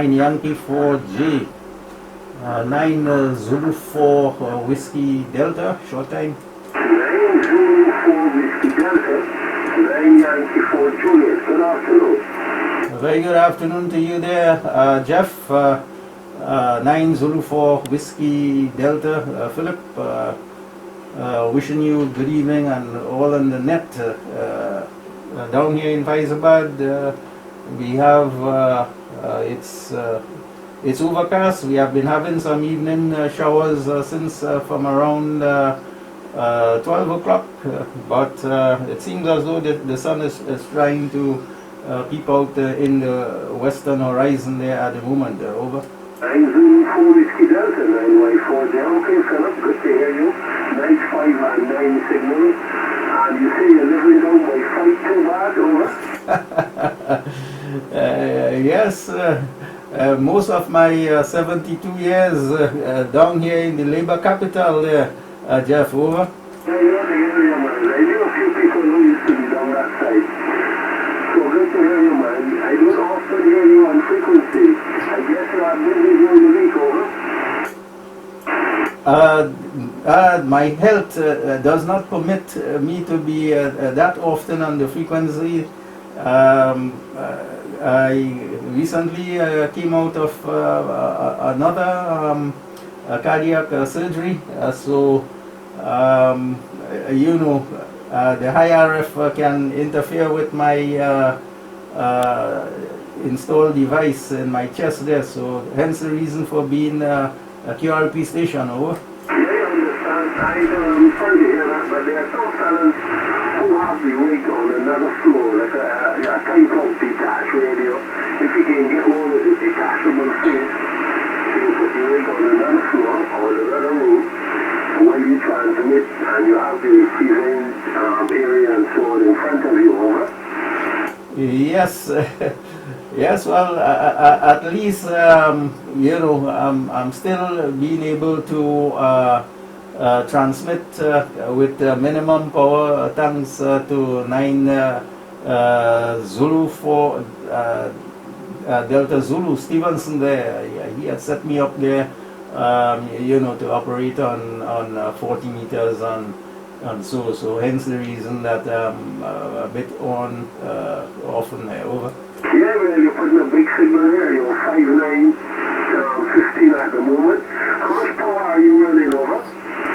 9 Yankee 4J, 9 Zulu 4 Whiskey Delta, short time. 9 Zulu 4 Whiskey Delta, 9 Yankee 4 Juliet. Good afternoon. Very good afternoon to you there, Jeff. 9 Zulu 4 Whiskey Delta, Philip. Wishing you good evening and all on the net. Down here in Faizabad, we have it's overcast. We have been having some evening showers since from around 12 o'clock, but it seems as though the sun is trying to peep out in the western horizon there at the moment. Over. 9 Zulu 4 Whiskey Delta, 9Y4 there. Okay, Philip, good to hear you. Nice 5 and 9 signal. And you say you're living down by 5 Tobago, over? Yes, most of my 72 years down here in the labor capital there, Jeff, over. Yeah, you're the area, man. I knew a few people who used to be down that side. So good to hear you, man. I don't often hear you on frequency. I guess you are busy during the week, over? My health does not permit me to be that often on the frequency. I recently came out of another cardiac surgery, so you know, the high RF can interfere with my installed device in my chest there, so hence the reason for being a QRP station, over. Yeah, I understand. I'm sorry to hear that, but there are some fellas who have the rig on another floor, like a type of detached radio. If you can get one of the detachable things, you put the rig on another floor or another room while you transmit, and you have the receiving area and so on in front of you, over. Yes, yes. Well, at least you know, I'm still being able to transmit with minimum power, thanks to 9 Zulu 4 Delta Zulu Stevenson there. He had set me up there, you know, to operate on 40 meters and so hence the reason that a bit on often there, over. Yeah, well, you're putting a big signal here. You're 5'9", 15 at the moment. How much power are you running, over?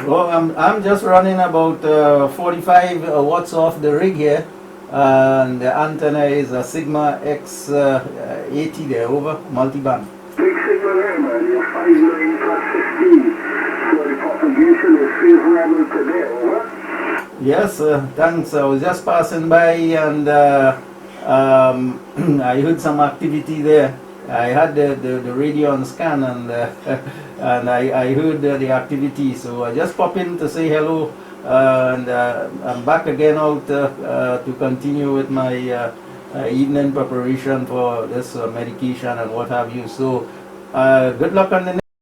Well, I'm just running about 45 watts off the rig here, and the antenna is a Sigma X80 there, over, multiband. Big signal here, man. You're 5'9" plus 15. So the propagation is favorable today, over? Yes, thanks. I was just passing by and I heard some activity there. I had the radio on scan and and I heard the activity, so I just popped in to say hello, and I'm back again out to continue with my evening preparation for this medication and what have you. So good luck on the